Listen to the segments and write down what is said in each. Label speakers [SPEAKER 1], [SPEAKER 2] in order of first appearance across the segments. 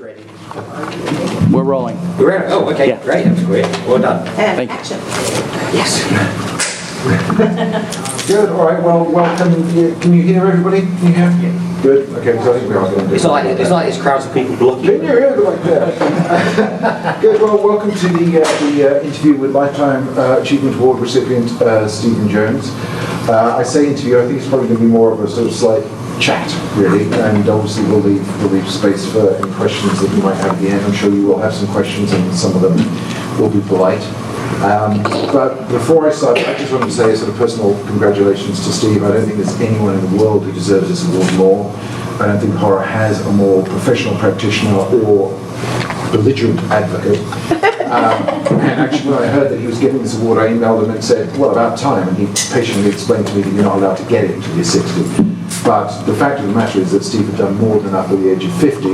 [SPEAKER 1] ready.
[SPEAKER 2] We're rolling.
[SPEAKER 1] We're oh, okay,
[SPEAKER 2] Yeah.
[SPEAKER 1] great. That's great. Well done.
[SPEAKER 3] And
[SPEAKER 2] Thank you.
[SPEAKER 3] action.
[SPEAKER 1] Yes.
[SPEAKER 4] Good, all right, well, welcome. Can you hear everybody? Can you hear? Yeah. Good, okay, so I think we are going to do
[SPEAKER 1] It's not like there's crowds of people blocking.
[SPEAKER 4] Can you hear them like that? Good, well, welcome to the interview with Lifetime Achievement Award recipient Stephen Jones. I say interview, I think it's probably going to be more of a sort of slight chat, really, and obviously we'll leave space for any questions that you might have at the end. I'm sure you will have some questions, and some of them will be polite. But before I start, I just want to say a sort of personal congratulations to Steve. I don't think there's anyone in the world who deserves this award more. I don't think horror has a more professional practitioner or belligerent advocate. And actually, when I heard that he was getting this award, I emailed him and said, well, about time. And he patiently explained to me that you're not allowed to get it until you're 60. But the fact of the matter is that Steve had done more than enough at the age of 50,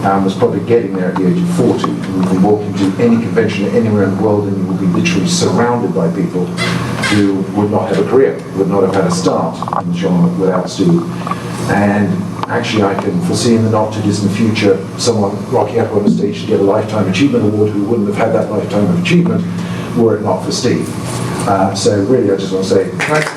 [SPEAKER 4] and was probably getting there at the age of 40. You can walk into any convention anywhere in the world and you will be literally surrounded by people who would not have a career, would not have had a start in the genre without Steve. And actually I can foresee in the not too distant future someone rocking up on the stage to get a Lifetime Achievement Award who wouldn't have had that lifetime of achievement were it not for Steve. So really I just want to say thanks.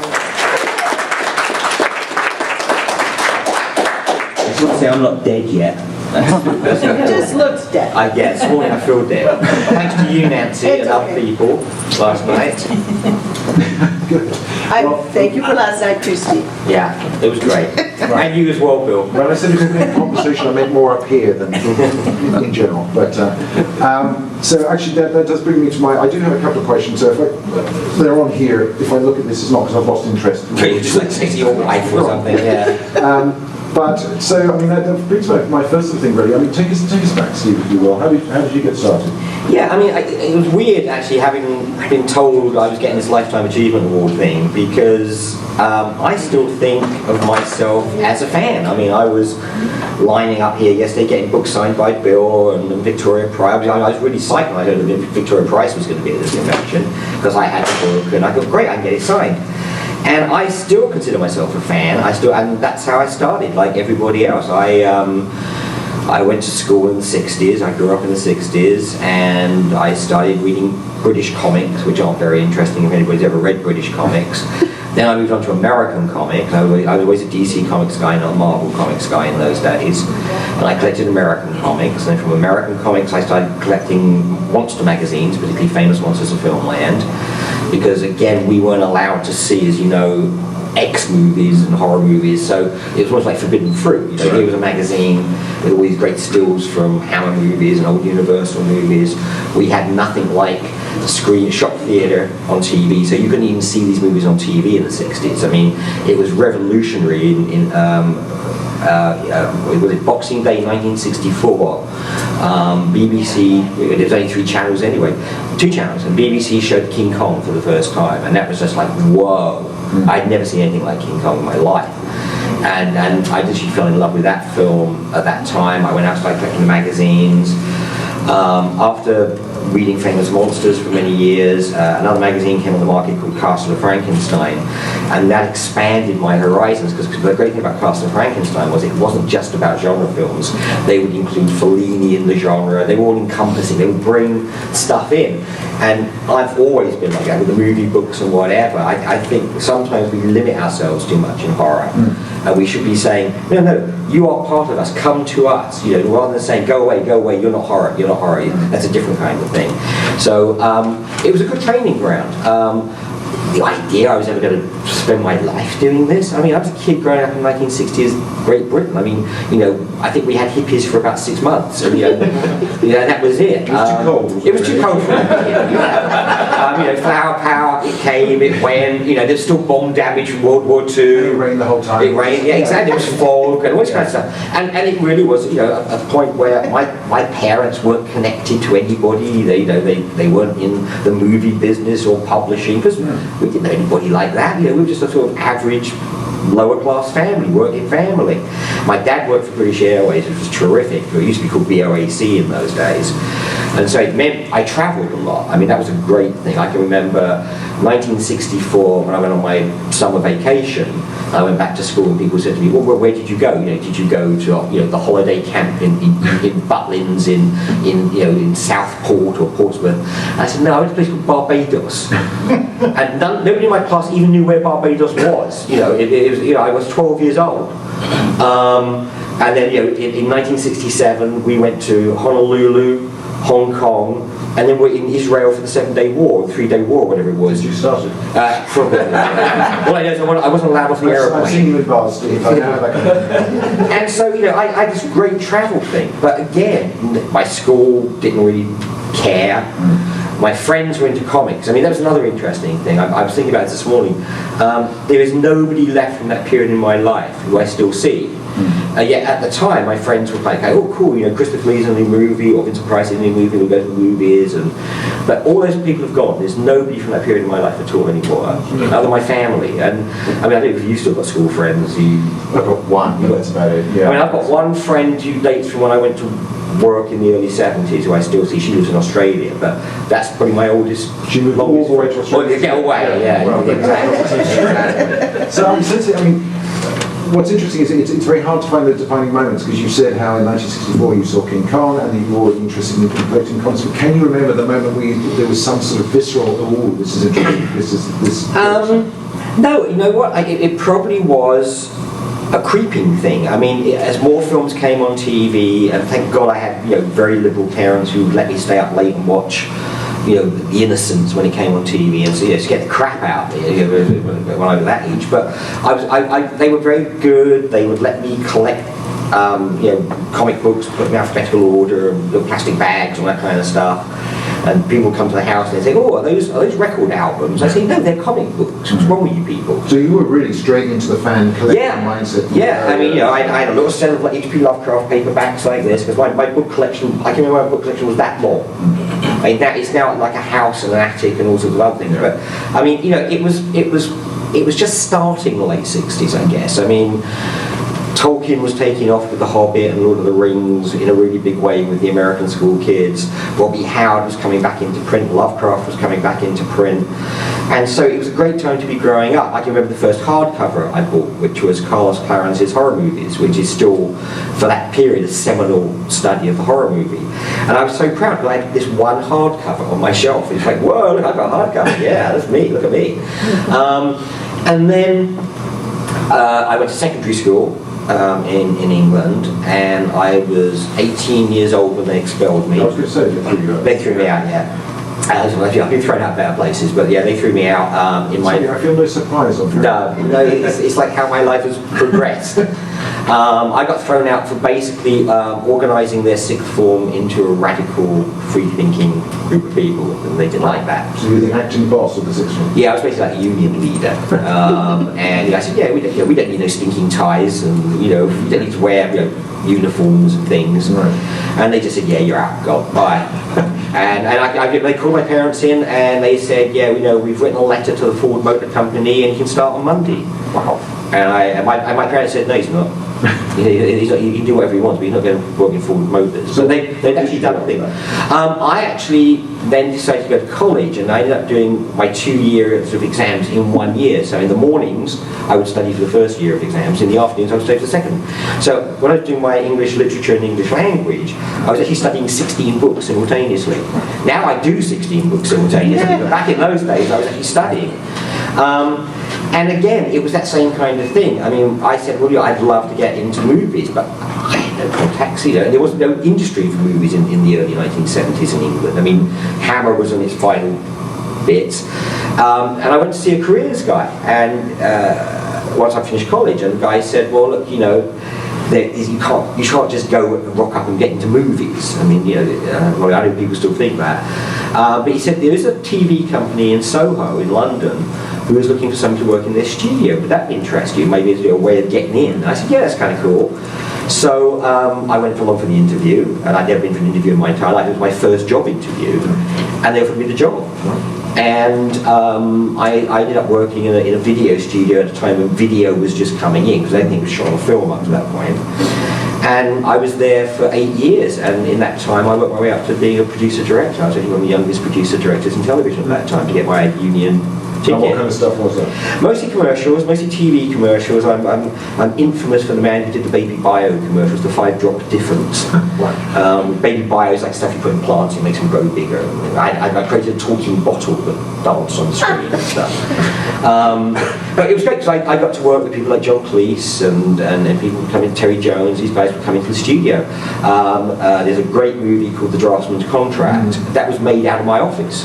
[SPEAKER 1] I just want to say I'm not dead yet.
[SPEAKER 3] It just looks dead.
[SPEAKER 1] I guess. This morning I feel dead. Thanks to you, Nancy,
[SPEAKER 3] It's
[SPEAKER 1] and other
[SPEAKER 3] okay.
[SPEAKER 1] people last night.
[SPEAKER 4] Good.
[SPEAKER 3] Thank you for last night too, Steve.
[SPEAKER 1] Yeah, it was great. And you as well, Bill.
[SPEAKER 4] When I said it was a good conversation, I meant more up here than in general. But so actually, that does bring me to I do have a couple of questions. So if they're on here, if I look at this, it's not because I've lost interest.
[SPEAKER 1] You just like say to your wife or something, yeah.
[SPEAKER 4] But so I mean, that brings my first thing really. I mean, take us back, Steve, if you will. How did you get started?
[SPEAKER 1] Yeah, I mean, it was weird actually having been told I was getting this Lifetime Achievement Award thing, because I still think of myself as a fan. I mean, I was lining up here yesterday getting books signed by Bill and Victoria Price. I was really psyched when I heard that Victoria Price was going to be at this convention, because I had the book and I thought, great, I can get it signed. And I still consider myself a fan. And that's how I started, like everybody else. I went to school in the 60s, I grew up in the 60s, and I started reading British comics, which aren't very interesting if anybody's ever read British comics. Then I moved on to American comics. I was always a DC Comics guy, not a Marvel Comics guy in those days. And I collected American comics, and then from American comics I started collecting monster magazines, particularly Famous Monsters of Filmland, because again, we weren't allowed to see, as you know, X movies and horror movies, so it was almost like forbidden fruit. You know, here was a magazine with all these great stills from Hammer movies and old Universal movies. We had nothing like screen shop theatre on TV, so you couldn't even see these movies on TV in the 60s. I mean, it was revolutionary was it Boxing Day 1964? BBC, there was only 3 channels anyway, 2 channels, and BBC showed King Kong for the first time, and that was just like, whoa. I'd never seen anything like King Kong in my life. And I literally fell in love with that film at that time. I went out and started collecting the magazines. After reading Famous Monsters for many years, another magazine came on the market called Castle of Frankenstein, and that expanded my horizons, because the great thing about Castle of Frankenstein was it wasn't just about genre films. They would include Fellini in the genre, they were all encompassing, they would bring stuff in. And I've always been like that with the movie, books and whatever. I think sometimes we limit ourselves too much in horror, and we should be saying, no, you are part of us, come to us, you know, rather than saying, go away, you're not horror, that's a different kind of thing. So it was a good training ground. The idea I was ever going to spend my life doing this, I mean, I was a kid growing up in 1960s Great Britain. I mean, you know, I think we had hippies for about 6 months, and that was it.
[SPEAKER 4] It was too cold.
[SPEAKER 1] It was too cold for me. Flower power, it came, it went, there's still bomb damage from World War II.
[SPEAKER 4] It rained the whole time.
[SPEAKER 1] It rained, yeah, exactly, it was fog and all this kind of stuff. And it really was, a point where my parents weren't connected to anybody, they weren't in the movie business or publishing, because we didn't know anybody like that. We were just a sort of average lower class family, working family. My dad worked for British Airways, which was terrific. It used to be called BOAC in those days. And so it meant I travelled a lot. I mean, that was a great thing. I can remember 1964 when I went on my summer vacation. I went back to school and people said to me, well, where did you go? Did you go to the holiday camp in Butlins, in Southport or Portsmouth? I said, no, I went to a place called Barbados. And nobody in my class even knew where Barbados was. I was 12 years old. And then, in 1967, we went to Honolulu, Hong Kong, and then we're in Israel for the 7-day war, 3-day war, whatever it was.
[SPEAKER 4] You started.
[SPEAKER 1] Probably. Well, I know is I wasn't allowed off the aeroplane.
[SPEAKER 4] I've seen you in bars, Steve. I know that.
[SPEAKER 1] And so, I had this great travel thing. But again, my school didn't really care. My friends were into comics. I mean, that was another interesting thing. I was thinking about it this morning. There is nobody left from that period in my life who I still see. Yet at the time, my friends were like, oh, cool, Christopher Lee's in a new movie, or Vincent Price is in a new movie, we'll go to the movies. But all those people have gone. There's nobody from that period in my life at all anymore, other than my family. And I mean, I don't know if you've still got school friends.
[SPEAKER 4] I've got one, but that's about it. Yeah.
[SPEAKER 1] I mean, I've got one friend who dates from when I went to work in the early 70s, who I still see. She lives in Australia, but that's probably my oldest.
[SPEAKER 4] She moved all the way to Australia.
[SPEAKER 1] Well, get away, yeah.
[SPEAKER 4] Well, exactly. So, what's interesting is it's very hard to find the defining moments, because you said how in 1964 you saw King Kong and you were already interested in collecting comics. But can you remember the moment where there was some sort of visceral, oh, this is interesting, this?
[SPEAKER 1] No, you know what? It probably was a creeping thing. I mean, as more films came on TV, and thank God I had very liberal parents who let me stay up late and watch The Innocents when it came on TV, and so scare the crap out of me when I was that age. But they were very good. They would let me collect comic books, put them in alphabetical order, little plastic bags and that kind of stuff. And people come to the house and they say, oh, are those record albums? I say, no, they're comic books. What's wrong with you people?
[SPEAKER 4] So you were really straight into the fan collecting mindset.
[SPEAKER 1] Yeah, I mean, I had a little set of H.P. Lovecraft paperbacks like this, because my book collection, I can remember my book collection was that long. I mean, it's now like a house and an attic and all sorts of other things. But I mean, it was just starting the late 60s, I guess. I mean, Tolkien was taking off with The Hobbit and Lord of the Rings in a really big way with the American school kids. Robbie Howard was coming back into print. Lovecraft was coming back into print. And so it was a great time to be growing up. I can remember the first hardcover I bought, which was Carlos Clarence's Horror Movies, which is still, for that period, a seminal study of the horror movie. And I was so proud, because I had this one hardcover on my shelf. It's like, whoa, look, I've got a hardcover. Yeah, that's me, look at me. And then I went to secondary school in England, and I was 18 years old when they expelled me.
[SPEAKER 4] I was going to say,
[SPEAKER 1] they threw me out, yeah. I've been thrown out better places, but yeah, they threw me out in my...
[SPEAKER 4] I feel no surprise on that.
[SPEAKER 1] No, it's like how my life has progressed. I got thrown out for basically organising their sixth form into a radical, free-thinking group of people, and they didn't like that.
[SPEAKER 4] So you were the acting boss of the sixth form?
[SPEAKER 1] Yeah, I was basically like a union leader. And I said, yeah, we don't need no stinking ties, and we don't need to wear uniforms and things.
[SPEAKER 4] Right.
[SPEAKER 1] And they just said, yeah, you're out, go, bye. And they called my parents in, and they said, yeah, we've written a letter to the Ford Motor Company, and you can start on Monday. Wow. And my parents said, no, he's not. He can do whatever he wants, but he's not going to work in Ford Motors. So they'd actually done a thing. I actually then decided to go to college, and I ended up doing my 2-year sort of exams in 1 year. So in the mornings, I would study for the first year of exams. In the afternoons, I would study for the second. So when I was doing my English literature and English language, I was actually studying 16 books simultaneously. Now I do 16 books simultaneously, but back in those days, I was actually studying. And again, it was that same kind of thing. I mean, I said, well, I'd love to get into movies, but I had no contacts either. There was no industry for movies in the early 1970s in England. I mean, Hammer was on its final bits. And I went to see a careers guy, and once I finished college, and the guy said, well, look, you can't just go and rock up and get into movies. I mean, well, I know people still think that. But he said, there is a TV company in Soho in London who is looking for someone to work in their studio. Would that interest you? Maybe it's a way of getting in. And I said, yeah, that's kind of cool. So I went along for the interview, and I'd never been for an interview in my entire life. It was my first job interview, and they offered me the job. And I ended up working in a video studio at a time when video was just coming in, because everything was shot on film up to that point. And I was there for 8 years, and in that time I worked my way up to being a producer-director. I was only one of the youngest producer-directors in television at that time to get my union ticket.
[SPEAKER 4] And what kind of stuff was that?
[SPEAKER 1] Mostly commercials, mostly TV commercials. I'm infamous for the man who did the Baby Bio commercials, the 5-drop difference. Baby Bio is like stuff you put in plants, it makes them grow bigger. I created a talking bottle that danced on the screen and stuff. But it was great because I got to work with people like John Cleese and people coming, Terry Jones, these guys would come into the studio. There's a great movie called The Draftsman's Contract that was made out of my office.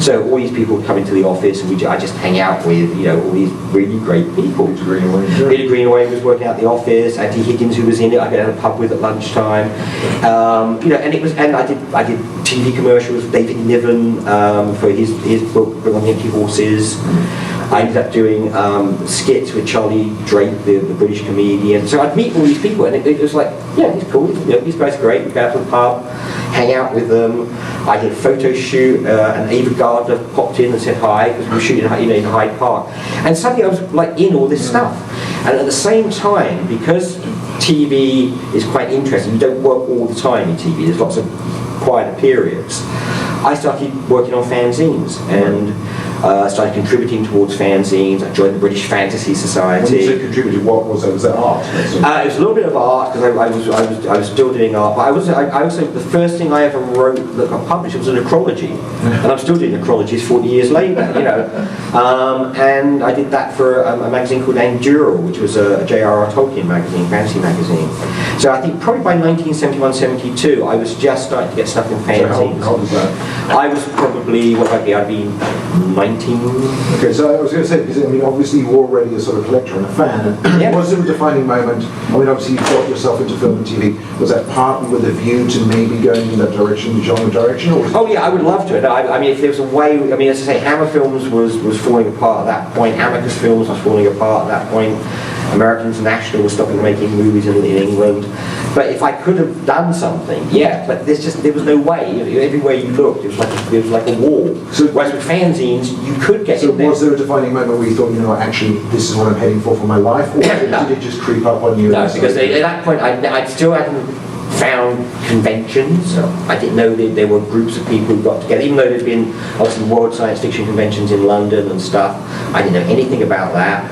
[SPEAKER 1] So all these people would come into the office and I just hang out with, all these really great people. Peter Greenaway was working out the office. Andy Higgins, who was in it, I got out of the pub with at lunchtime. And I did TV commercials with David Niven for his book Bring on the Empty Horses. I ended up doing skits with Charlie Drake, the British comedian. So I'd meet all these people, and it was like, yeah, he's cool. These guys are great. We'd go out to the pub, hang out with them. I did a photo shoot, and Ava Gardner popped in and said hi, because we were shooting in Hyde Park. And suddenly I was like in all this stuff. And at the same time, because TV is quite interesting, you don't work all the time in TV. There's lots of quieter periods. I started working on fanzines and started contributing towards fanzines. I joined the British Fantasy Society.
[SPEAKER 4] When you said contributed, what was that? Was that art?
[SPEAKER 1] It was a little bit of art because I was still doing art. But I also the first thing I ever wrote that got published was a necrology, and I'm still doing necrologies 40 years later. And I did that for a magazine called Andural, which was a J.R.R. Tolkien magazine, fantasy magazine. So I think probably by 1971-72, I was just starting to get stuff in fanzines.
[SPEAKER 4] So how was that?
[SPEAKER 1] I was probably, I'd be 19.
[SPEAKER 4] Okay, so I was going to say, because obviously you were already a sort of collector and a fan, and
[SPEAKER 1] Yeah.
[SPEAKER 4] was there a defining moment? Obviously you got yourself into film and TV. Was that partly with a view to maybe going in that direction, the genre direction? Or was
[SPEAKER 1] Oh yeah, I would love to. I mean, if there was a way, as I say, Hammer Films was falling apart at that point. Amicus Films was falling apart at that point. American International was stopping making movies in England. But if I could have done something, yeah. But there was no way. Everywhere you looked, it was like a wall.
[SPEAKER 4] So,
[SPEAKER 1] whereas with fanzines, you could get
[SPEAKER 4] so
[SPEAKER 1] in there.
[SPEAKER 4] was there a defining moment where you thought, actually, this is what I'm heading for my life? Or
[SPEAKER 1] No.
[SPEAKER 4] did it just creep up on you?
[SPEAKER 1] No, because at that point, I still hadn't found conventions. I didn't know that there were groups of people who got together, even though there'd been obviously world science fiction conventions in London and stuff. I didn't know anything about that.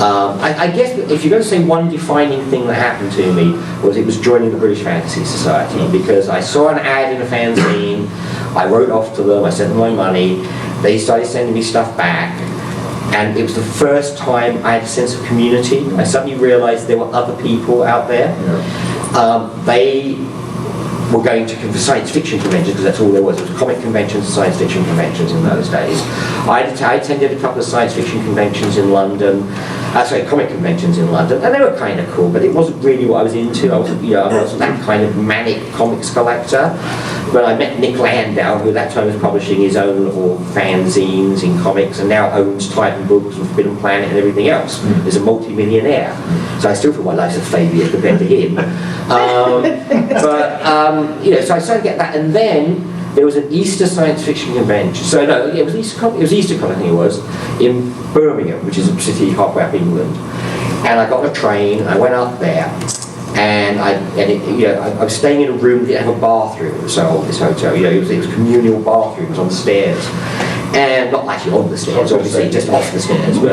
[SPEAKER 1] I guess if you're going to say one defining thing that happened to me it was joining the British Fantasy Society, because I saw an ad in a fanzine, I wrote off to them, I sent them my money, they started sending me stuff back, and it was the first time I had a sense of community. I suddenly realised there were other people out there. They were going to science fiction conventions, because that's all there was. It was comic conventions and science fiction conventions in those days. I attended a couple of science fiction conventions in London, comic conventions in London, and they were kind of cool, but it wasn't really what I was into. I wasn't that kind of manic comics collector. But I met Nick Landau, who at that time was publishing his own little fanzines in comics, and now owns Titan Books and Forbidden Planet and everything else. He's a multi-millionaire. So I still feel my life's a failure compared to him. So I started to get that, and then there was an Easter science fiction convention. So no, it was EasterCon, I think it was, in Birmingham, which is a city halfway up England. And I got on a train, I went up there, and I was staying in a room that didn't have a bathroom. So this hotel, it was communal bathrooms on the stairs. And not actually on the stairs, obviously, just off the stairs. And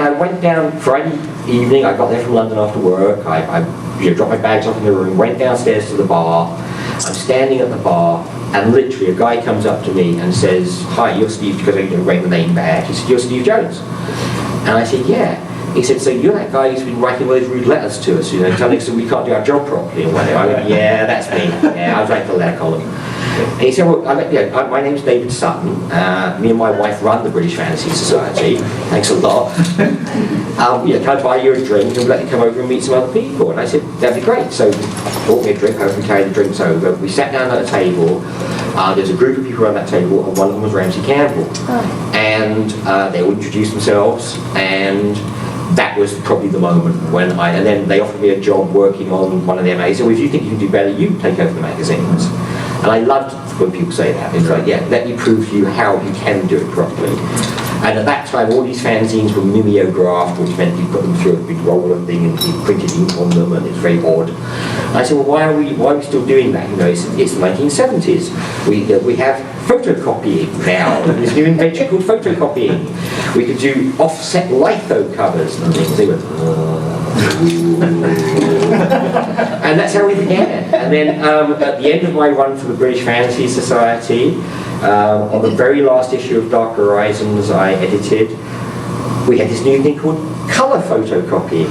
[SPEAKER 1] I went down Friday evening, I got there from London after work, I dropped my bags off in the room, went downstairs to the bar, I'm standing at the bar, and literally a guy comes up to me and says, "Hi, you're Steve," because I rang the name back. He said, "You're Steve Jones?" And I said, "Yeah." He said, "So you're that guy who's been writing all those rude letters to us, telling us that we can't do our job properly and whatever." I went, "Yeah, that's me. Yeah, I was writing the letter column." And he said, "Well, my name's David Sutton. Me and my wife run the British Fantasy Society. Thanks a lot. Can I buy you a drink and let you come over and meet some other people?" And I said, "That'd be great." So he bought me a drink over and carried the drinks over. We sat down at a table. There's a group of people around that table, and one of them was Ramsey Campbell. And they all introduced themselves, and that was probably the moment when and then they offered me a job working on one of their magazines. "Well, if you think you can do better, you take over the magazines." And I loved when people say that. It's like, yeah, let me prove to you how you can do it properly. And at that time, all these fanzines were mimeographed, which meant you put them through a big roller thing and you printed ink on them, and it's very odd. And I said, well, why are we still doing that? You know, it's the 1970s. We have photocopying now. There's a new invention called photocopying. We could do offset litho covers and things. They went, and that's how we began. And then at the end of my run for the British Fantasy Society, on the very last issue of Dark Horizons I edited, we had this new thing called colour photocopying.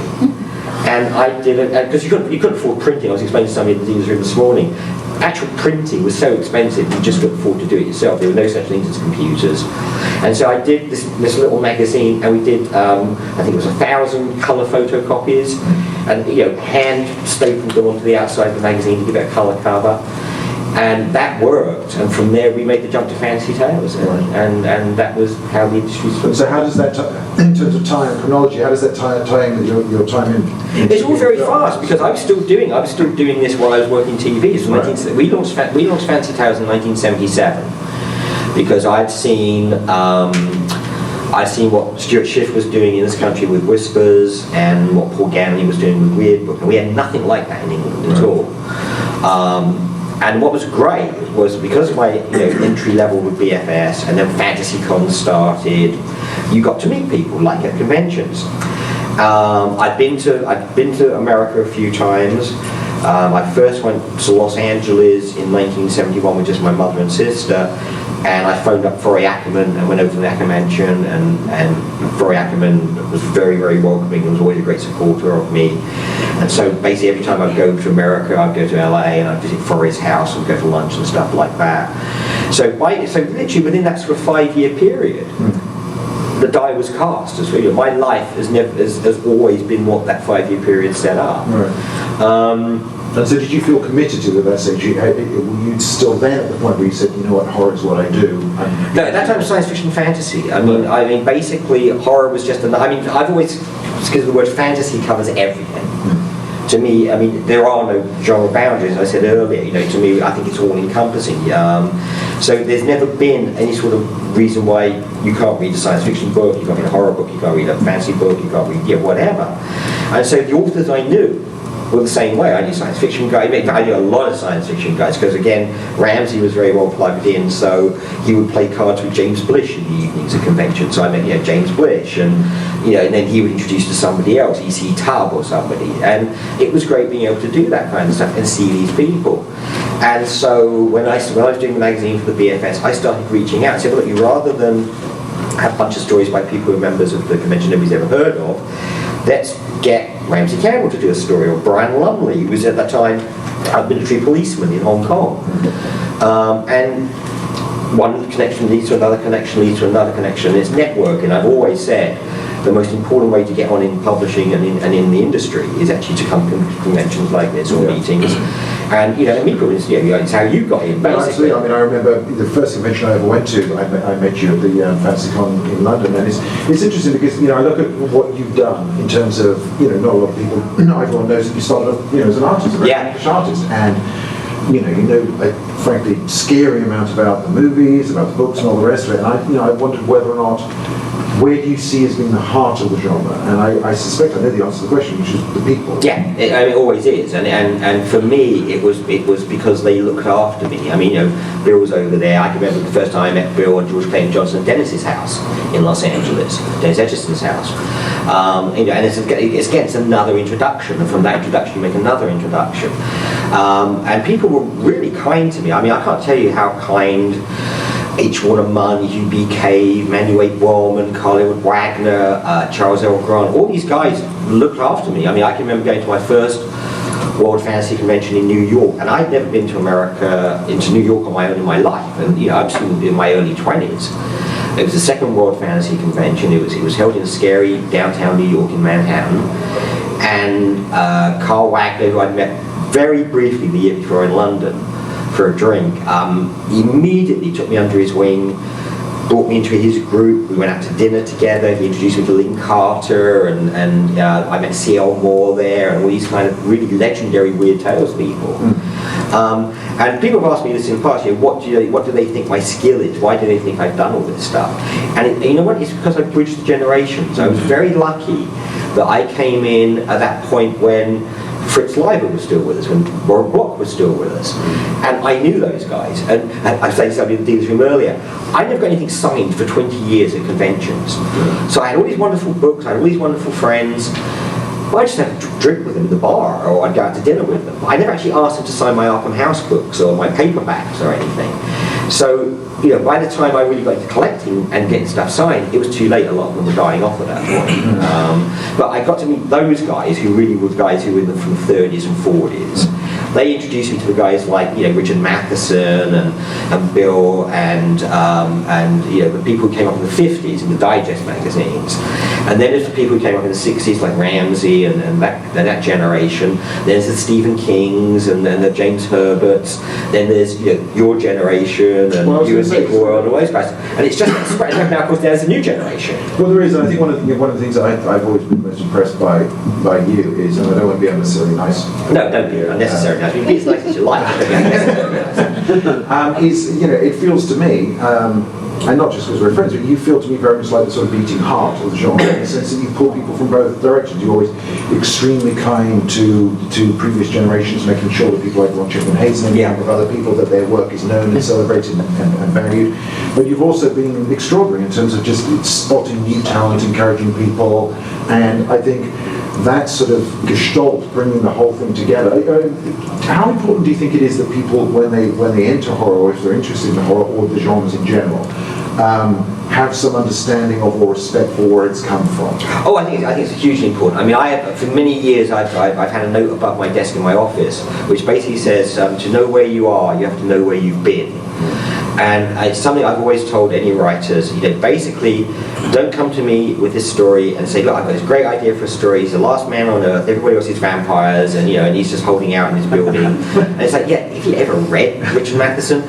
[SPEAKER 1] And I did it, because you couldn't afford printing. I was explaining to somebody in the room this morning. Actual printing was so expensive, you just couldn't afford to do it yourself. There were no such things as computers. And so I did this little magazine, and we did, I think it was 1,000 colour photocopies, and hand stapled them onto the outside of the magazine to give it a colour cover. And that worked, and from there we made the jump to Fantasy Tales, and that was how the industry started.
[SPEAKER 4] So how does that, in terms of time, chronology, how does that tie in with your time in?
[SPEAKER 1] It's all very fast, because I was still doing this while I was working TV. So we launched Fantasy Tales in 1977, because I'd seen what Stuart Schiff was doing in this country with Whispers, and what Paul Ganley was doing with Weird Book, and we had nothing like that in England at all. And what was great was, because of my entry level with BFS, and then FantasyCon started, you got to meet people like at conventions. I'd been to America a few times. I first went to Los Angeles in 1971 with just my mother and sister, and I phoned up Forey Ackerman and went over to the Acker Mansion, and Forey Ackerman was very, very welcoming and was always a great supporter of me. And so basically every time I'd go to America, I'd go to LA and I'd visit Forey's house and go to lunch and stuff like that. So literally within that sort of 5-year period, the die was cast. My life has always been what that 5-year period set up.
[SPEAKER 4] Right. And so did you feel committed to it at that stage? Were you still then at the point where you said, you know what, horror is what I do?
[SPEAKER 1] No, at that time it was science fiction fantasy. I mean, basically horror was just I've always, because the word fantasy covers everything. To me, I mean, there are no genre boundaries, as I said earlier. To me, I think it's all encompassing. So there's never been any sort of reason why you can't read a science fiction book, you can't read a horror book, you can't read a fantasy book, you can't read whatever. And so the authors I knew were the same way. I knew science fiction guys. I knew a lot of science fiction guys, because again, Ramsey was very well plugged in, so he would play cards with James Blish in the evenings at conventions. So I met James Blish, and and then he would introduce to somebody else, E.C. Tubb or somebody, and it was great being able to do that kind of stuff and see these people. And so when I was doing the magazine for the BFS, I started reaching out and said, look, rather than have a bunch of stories by people who are members of the convention nobody's ever heard of, let's get Ramsey Campbell to do a story, or Brian Lumley, who was at that time a military policeman in Hong Kong. And one connection leads to another connection leads to another connection. It's networking. I've always said the most important way to get on in publishing and in the industry is actually to come to conventions like this, or meetings. And it's how you got in, basically.
[SPEAKER 4] Absolutely. I mean, I remember the first convention I ever went to, I met you at the FantasyCon in London, and it's interesting because I look at what you've done in terms of not a lot of people, not everyone knows that you started off as an artist, a very accomplished artist, and a frankly scary amount about the movies, about the books, and all the rest of it. And I wondered whether or not, where do you see as being the heart of the genre? And I suspect I know the answer to the question, which is the people.
[SPEAKER 1] Yeah, it always is. And for me, it was because they looked after me. I mean, Bill was over there. I can remember the first time I met Bill and George Clayton Johnson at Dennis's house in Los Angeles, Dennis Edgerton's house. And it's another introduction, and from that introduction you make another introduction. And people were really kind to me. I mean, I can't tell you how kind H. Warner Munn, Hugh B. Cave, Manuel Wellman, Carl Edward Wagner, Charles L. Grant, all these guys looked after me. I mean, I can remember going to my first World Fantasy Convention in New York, and I'd never been to New York on my own in my life, and I'm still in my early 20s. It was the second World Fantasy Convention. It was held in scary downtown New York in Manhattan, and Carl Wagner, who I'd met very briefly the year before in London for a drink, he immediately took me under his wing, brought me into his group. We went out to dinner together. He introduced me to Lynn Carter, and I met C.L. Moore there, and all these kind of really legendary Weird Tales people. And people have asked me this in the past, what do they think my skill is? Why do they think I've done all this stuff? And you know what? It's because I bridged the generations. I was very lucky that I came in at that point when Fritz Leiber was still with us, when Warren Block was still with us. And I knew those guys. And I was saying to somebody in the dealer's room earlier, I never got anything signed for 20 years at conventions. So I had all these wonderful books, I had all these wonderful friends. Well, I just had to drink with them at the bar, or I'd go out to dinner with them. I never actually asked them to sign my Arkham House books or my paperbacks or anything. So, by the time I really got into collecting and getting stuff signed, it was too late. A lot of them were dying off at that point. But I got to meet those guys who really were guys who were in from the 30s and 40s. They introduced me to the guys like Richard Matheson and Bill and the people who came up in the 50s in the Digest magazines. And then there's the people who came up in the 60s like Ramsey and that generation. Then there's the Stephen Kings and then the James Herberts. Then there's your generation and you and Nick Royal and all those guys. And it's just spread now. Of course, there's a new generation.
[SPEAKER 4] Well, there is, and I think one of the things I've always been most impressed by you is, and I don't want to be unnecessarily nice.
[SPEAKER 1] No, don't be unnecessary nice. Be as nice as you like.
[SPEAKER 4] It feels to me, and not just because we're friends, but you feel to me very much like the sort of beating heart of the genre, in the sense that you pull people from both directions. You're always extremely kind to previous generations, making sure that people like Ron Chipman Hayes and with other people that their work is known and celebrated and valued. But you've also been extraordinary in terms of just spotting new talent, encouraging people, and I think that sort of gestalt, bringing the whole thing together. How important do you think it is that people, when they enter horror, or if they're interested in horror or the genres in general, have some understanding of or respect for where it's come from?
[SPEAKER 1] Oh, I think it's hugely important. I mean, for many years I've had a note above my desk in my office which basically says to know where you are, you have to know where you've been. And it's something I've always told any writers, basically, don't come to me with this story and say, look, I've got this great idea for a story, he's the last man on earth, everybody else is vampires, and he's just holding out in his building. And it's like, if you ever read Richard Matheson?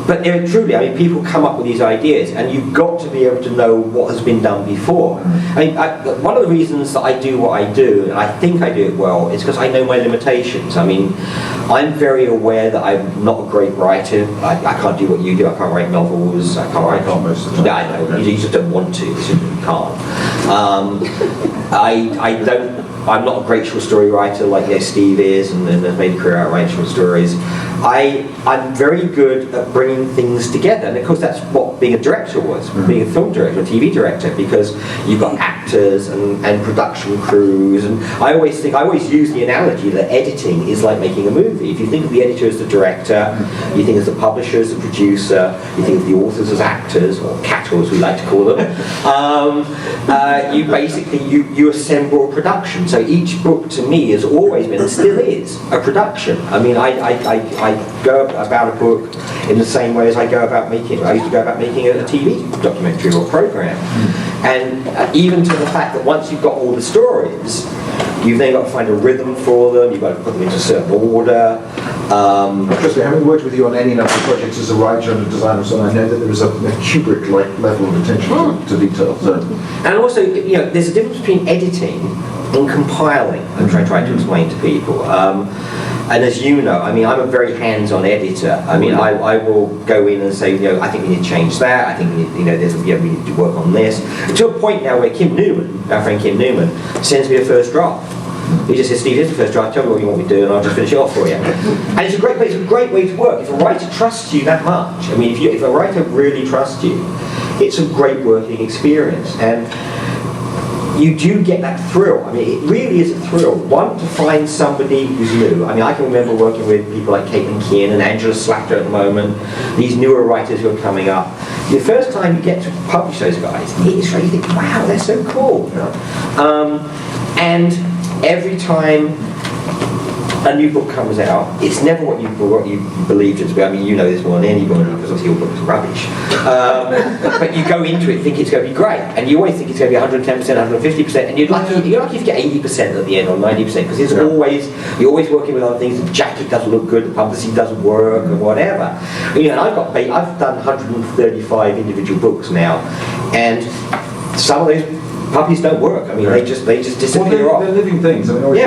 [SPEAKER 1] But truly, I mean, people come up with these ideas, and you've got to be able to know what has been done before. I mean, one of the reasons that I do what I do, and I think I do it well, is because I know my limitations. I mean, I'm very aware that I'm not a great writer. I can't do what you do. I can't write novels. I can't write
[SPEAKER 4] most of the time.
[SPEAKER 1] Yeah, I know. You just don't want to. You simply can't. I'm not a great short story writer like Steve is, and has made a career out of writing short stories. I'm very good at bringing things together, and of course that's what being a director was, being a film director, a TV director, because you've got actors and production crews, and I always use the analogy that editing is like making a movie. If you think of the editor as the director, you think of the publisher as the producer, you think of the authors as actors, or cattle as we like to call them, you basically, you assemble a production. So each book to me has always been, and still is, a production. I mean, I go about a book in the same way as I used to go about making a TV documentary or program. And even to the fact that once you've got all the stories, you've then got to find a rhythm for them, you've got to put them into a certain order.
[SPEAKER 4] Interesting. Having worked with you on any number of projects as a writer and a designer, so I know that there is a Kubrick-like level of attention to detail. So. And
[SPEAKER 1] also, there's a difference between editing and compiling, I'm trying to explain to people. And as you know, I mean, I'm a very hands-on editor. I mean, I will go in and say, I think we need to change that. I think we need to work on this. To a point now where Kim Newman, our friend Kim Newman, sends me a first draft. He just says, Steve, here's the first draft. Tell me what you want me to do, and I'll just finish it off for you. And it's a great way to work. If a writer trusts you that much, I mean, if a writer really trusts you, it's a great working experience. And you do get that thrill. I mean, it really is a thrill. One, to find somebody who's new. I mean, I can remember working with people like Caitlin Keane and Angela Slatter at the moment, these newer writers who are coming up. The first time you get to publish those guys, it's really, you think, wow, they're so cool. And every time a new book comes out, it's never what you believed it to be. I mean, you know this more than anybody, because obviously your book is rubbish. But you go into it thinking it's going to be great, and you always think it's going to be 110%, 150%, and you're lucky if you get 80% at the end or 90%, because you're always working with other things. The jacket doesn't look good, the publicity doesn't work, or whatever. And I've done 135 individual books now, and some of those puppies don't work. I mean, they just disappear off.
[SPEAKER 4] They're living things. I mean, always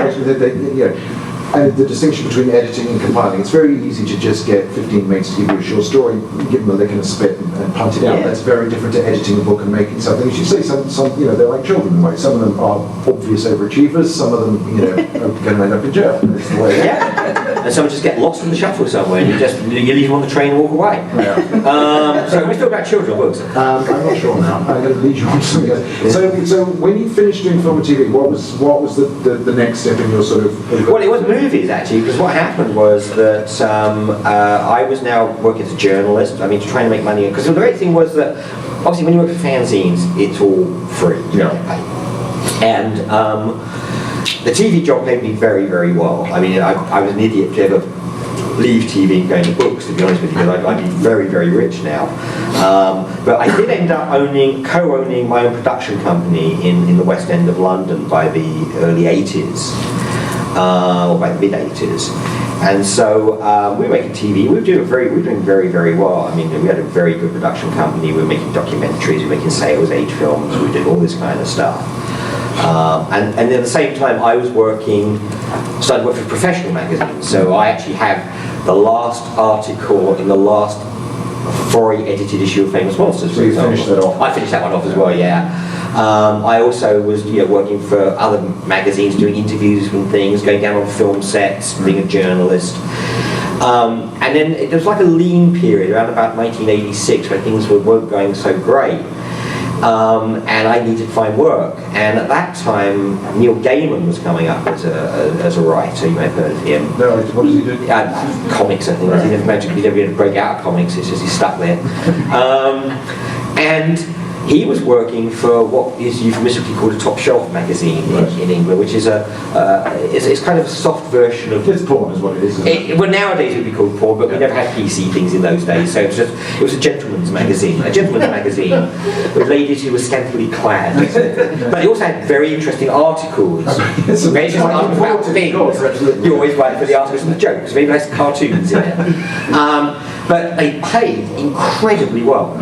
[SPEAKER 4] And the distinction between editing and compiling, it's very easy to just get 15 mates to give you a short story, give them a lick and a spit and punt it out.
[SPEAKER 1] Yeah.
[SPEAKER 4] That's very different to editing a book and making something. As you say, some they're like children in a way. Some of them are obvious overachievers, some of them, are going to end up in jail. That's the way.
[SPEAKER 1] Yeah. And some just get lost in the shuffle somewhere and you leave them on the train and walk away.
[SPEAKER 4] Yeah.
[SPEAKER 1] So we're still about children books.
[SPEAKER 4] I'm not sure now. I'm going to lead you on to something else. So when you finished doing film and TV, what was the next step in your sort of...
[SPEAKER 1] Well, it was movies actually, because what happened was that I was now working as a journalist. I mean, to try and make money. Because the great thing was that obviously when you work for fanzines, it's all free. You don't pay. And the TV job paid me very, very well. I mean, I was an idiot to ever leave TV and go into books, to be honest with you, because I'd be very, very rich now. But I did end up co-owning my own production company in the West End of London by the early 80s, or by the mid 80s. And so we were making TV. We were doing very, very well. I mean, we had a very good production company. We were making documentaries. We were making sales age films. We did all this kind of stuff. And at the same time, I was started working for Professional magazine. So I actually have the last article in the last fully edited issue of Famous Monsters.
[SPEAKER 4] So you finished that off?
[SPEAKER 1] I finished that one off as well, yeah. I also was working for other magazines, doing interviews and things, going down on film sets, being a journalist. And then there was like a lean period around about 1986 when things weren't going so great. And I needed to find work. And at that time, Neil Gaiman was coming up as a writer. You may have heard of him.
[SPEAKER 4] No, what does he do?
[SPEAKER 1] Comics, I think. Right. He never managed to break out of comics. It's just he's stuck there. And he was working for what is euphemistically called a top shelf magazine in England, which is it's kind of a soft version of...
[SPEAKER 4] It's porn is what it is.
[SPEAKER 1] Well, nowadays it would be called porn, but we never had PC things in those days, so it was a gentleman's magazine with ladies who were scantily clad. But it also had very interesting articles. Very interesting articles about things. You always write for the articles and the jokes, very nice cartoons in it. But they paid incredibly well.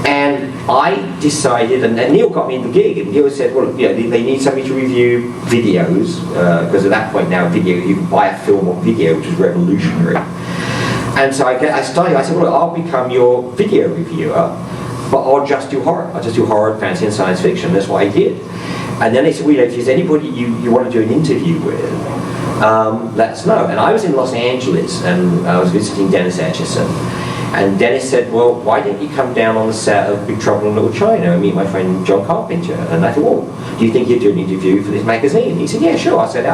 [SPEAKER 1] And I decided, and Neil got me in the gig, and Neil said, well, they need somebody to review videos, because at that point now, you could buy a film on video, which was revolutionary. And so I said, well, I'll become your video reviewer, but I'll just do horror. I'll just do horror, fantasy, and science fiction. That's what I did. And then they said, well, if there's anybody you want to do an interview with, let us know. And I was in Los Angeles, and I was visiting Dennis Etchison. And Dennis said, well, why don't you come down on the set of Big Trouble in Little China and meet my friend John Carpenter? And I thought, well, do you think you'd do an interview for this magazine? And he said, yeah, sure. I said,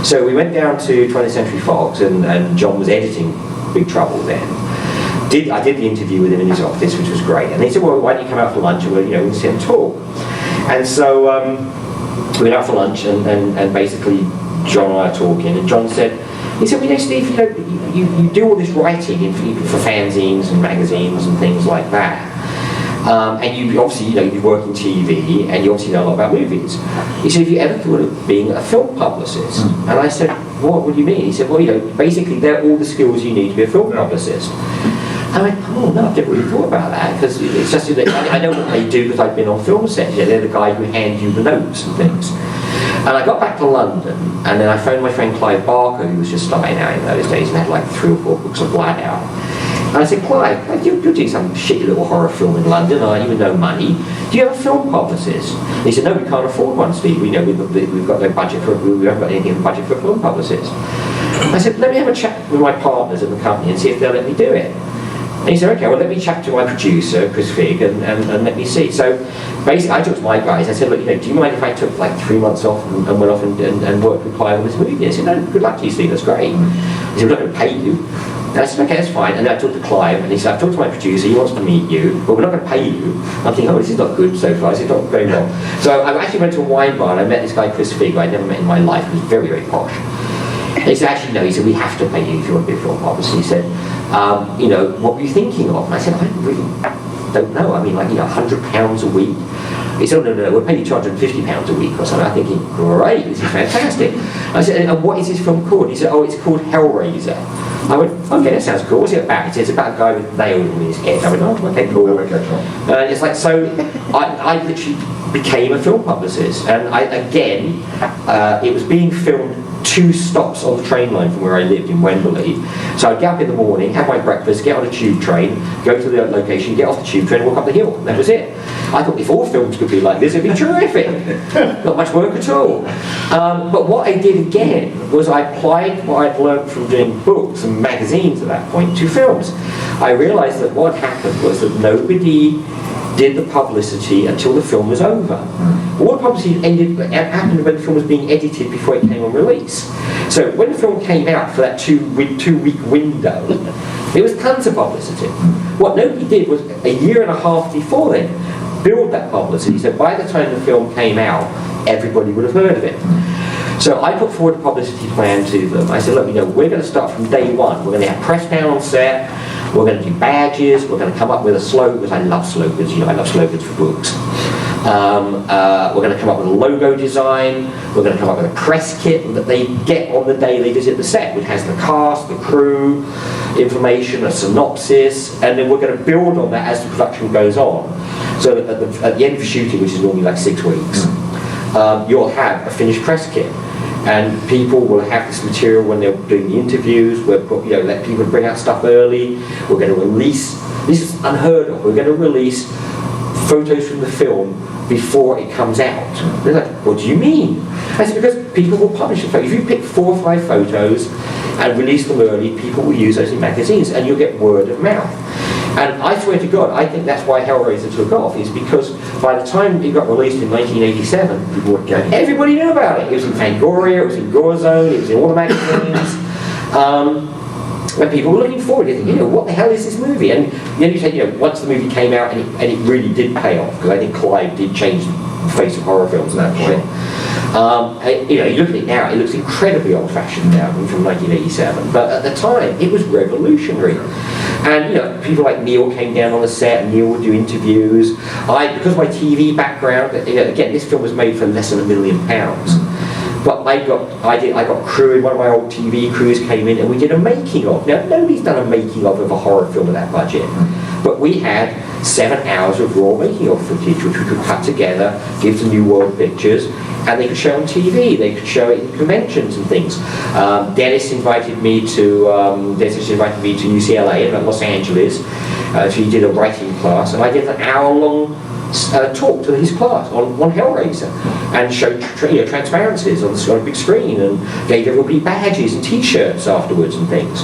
[SPEAKER 1] So we went down to 20th Century Fox, and John was editing Big Trouble then. I did the interview with him in his office, which was great. And he said, well, why don't you come out for lunch and we'll sit and talk. And so we went out for lunch, and basically John and I are talking, and John said, he said, well, Steve, you do all this writing for fanzines and magazines and things like that. And you obviously, you work in TV, and you obviously know a lot about movies. He said, have you ever thought of being a film publicist? And I said, what do you mean? He said, well, basically they're all the skills you need to be a film publicist. I went, oh no, I've never really thought about that, because it's just, I know what they do because I've been on film sets. They're the guy who hand you the notes and things. And I got back to London, and then I phoned my friend Clive Barker, who was just starting out in those days and had like 3 or 4 books of Black out. And I said, Clive, you're doing some shitty little horror film in London, aren't you, with no money? Do you have a film publicist? And he said, no, we can't afford one, Steve. We've got no budget we haven't got anything in the budget for a film publicist. I said, let me have a chat with my partners in the company and see if they'll let me do it. And he said, okay, well, let me chat to my producer, Chris Figg, and let me see. So basically, I talked to my guys. I said, look, do you mind if I took like 3 months off and went off and worked with Clive on this movie? I said, no, good luck to you, Steve, that's great. He said, we're not going to pay you. And I said, okay, that's fine. And then I talked to Clive, and he said, I've talked to my producer, he wants to meet you, but we're not going to pay you. I'm thinking, oh, this is not good so far. This is not very well. So I actually went to a wine bar, and I met this guy, Chris Figg, who I'd never met in my life. He was very, very posh. And he said, actually, no, he said, we have to pay you if you want to be a film publicist. He said, what were you thinking of? And I said, I really don't know. I mean, like, £100 a week. He said, oh, no, we'll pay you £250 a week or something. I'm thinking, great, this is fantastic. I said, and what is this film called? He said, oh, it's called Hellraiser. I went, okay, that sounds cool. What's it about? He said, it's about a guy with nails in his head. I went, oh, okay, cool. It's like, so I literally became a film publicist. And it was being filmed 2 stops on the train line from where I lived in Wembley. So I'd get up in the morning, have my breakfast, get on a tube train, go to the location, get off the tube train, walk up the hill. That was it. I thought if all films could be like this, it'd be terrific. Not much work at all. But what I did again was I applied what I'd learned from doing books and magazines at that point to films. I realised that what happened was that nobody did the publicity until the film was over. All the publicity happened when the film was being edited before it came on release. So when the film came out for that two-week window, there was tons of publicity. What nobody did was a year and a half before then build that publicity. So by the time the film came out, everybody would have heard of it. So I put forward a publicity plan to them. I said, look, we're going to start from day one. We're going to have press down on set. We're going to do badges. We're going to come up with a slogan, because I love slogans. I love slogans for books. We're going to come up with a logo design. We're going to come up with a press kit that they get on the day they visit the set, which has the cast, the crew, information, a synopsis, and then we're going to build on that as the production goes on. So that at the end of shooting, which is normally like 6 weeks, you'll have a finished press kit. And people will have this material when they're doing the interviews. Let people bring out stuff early. We're going to release, this is unheard of, we're going to release photos from the film before it comes out. They're like, what do you mean? I said, because people will publish it. If you pick 4 or 5 photos and release them early, people will use those in magazines and you'll get word of mouth. And I swear to God, I think that's why Hellraiser took off, is because by the time it got released in 1987, people were going, everybody knew about it. It was in Fangoria, it was in Gore Zone, it was in all the magazines. When people were looking forward, you think, what the hell is this movie? And then you say, once the movie came out, and it really did pay off, because I think Clive did change the face of horror films at that point. You look at it now, it looks incredibly old-fashioned now from 1987, but at the time, it was revolutionary. And people like Neil came down on the set, and Neil would do interviews. Because of my TV background, again, this film was made for less than £1 million. But I got crew in, one of my old TV crews came in and we did a making of. Now, nobody's done a making of a horror film with that budget. But we had 7 hours of raw making of footage, which we could cut together, give to New World Pictures, and they could show on TV, they could show it in conventions and things. Dennis invited me to UCLA in Los Angeles. So he did a writing class, and I did an hour-long talk to his class on Hellraiser, and showed transparencies on a big screen, and gave everybody badges and T-shirts afterwards and things.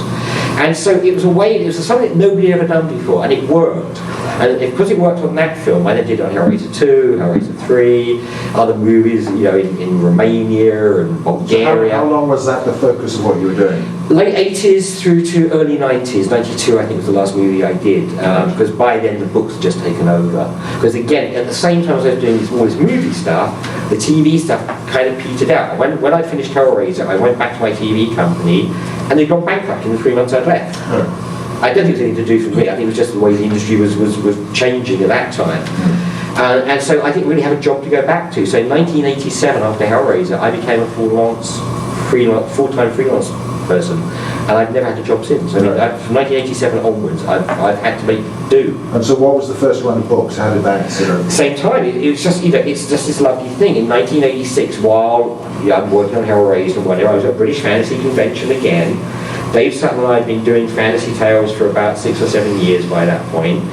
[SPEAKER 1] And so it was something that nobody had ever done before, and it worked. And because it worked on that film, I then did it on Hellraiser 2, Hellraiser 3, other movies, in Romania and Bulgaria.
[SPEAKER 4] How long was that the focus of what you were doing?
[SPEAKER 1] Late 80s through to early 90s. 92, I think, was the last movie I did, because by then the books had just taken over. Because again, at the same time as I was doing all this movie stuff, the TV stuff kind of petered out. When I finished Hellraiser, I went back to my TV company, and they'd gone bankrupt in the 3 months I'd left. I don't think it was anything to do for me. I think it was just the way the industry was changing at that time. And so I didn't really have a job to go back to. So in 1987, after Hellraiser, I became a full-time freelance person, and I've never had a job since. I mean, from 1987 onwards, I've had to make do.
[SPEAKER 4] And so what was the first run of books? How did that
[SPEAKER 1] Same time. It was just, it's just this lovely thing. In 1986, while I'm working on Hellraiser and whatever, I was at a British Fantasy Convention again. Dave Sutton and I had been doing Fantasy Tales for about 6 or 7 years by that point.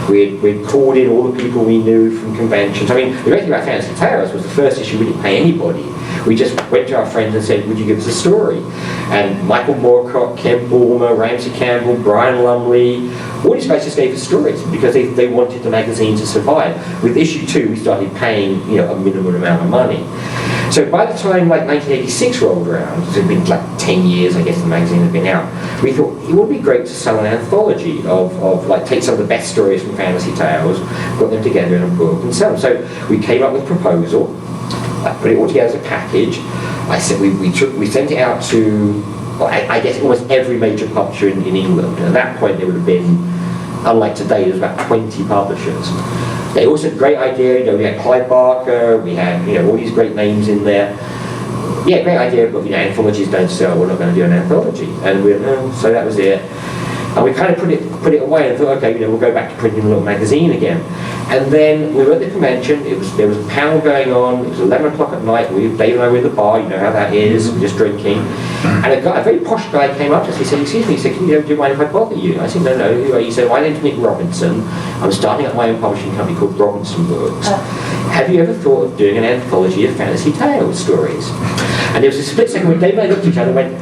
[SPEAKER 1] We'd called in all the people we knew from conventions. I mean, the great thing about Fantasy Tales was the first issue we didn't pay anybody. We just went to our friends and said, would you give us a story? And Michael Moorcock, Ken Bulmer, Ramsey Campbell, Brian Lumley, all these guys just gave us stories because they wanted the magazine to survive. With issue 2, we started paying a minimum amount of money. So by the time 1986 rolled around, it had been 10 years, I guess the magazine had been out, we thought it would be great to sell an anthology of take some of the best stories from Fantasy Tales, put them together in a book and sell them. So we came up with a proposal. I put it all together as a package. I said we sent it out to, I guess, almost every major publisher in England. And at that point, there would have been, unlike today, there's about 20 publishers. They also had a great idea. We had Clive Barker. We had all these great names in there. Yeah, great idea. But anthologies don't sell. We're not going to do an anthology. And so that was it. And we kind of put it away and thought, okay, we'll go back to printing a little magazine again.
[SPEAKER 5] And then we were at the convention, there was a panel going on, it was 11 o'clock at night, Dave and I were in the bar, you know how that is, we're just drinking. And a very posh guy came up to us, he said, excuse me, he said, do you mind if I bother you? I said, no, who are you? He said, my name's Nick Robinson, I'm starting up my own publishing company called Robinson Books. Have you ever thought of doing an anthology of fantasy tales stories? And there was a split second when Dave and I looked at each other and went,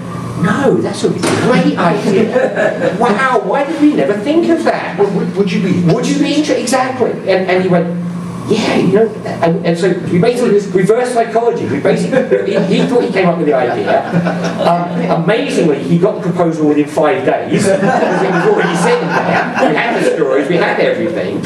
[SPEAKER 5] no, that's a great idea. Wow, why did we never think of that?
[SPEAKER 4] Would you be
[SPEAKER 5] interested? Exactly. And he went, yeah, you know, and so we basically reverse psychology. He thought he came up with the idea. Amazingly, he got the proposal within 5 days because it was already sitting there. We had the stories, we had everything.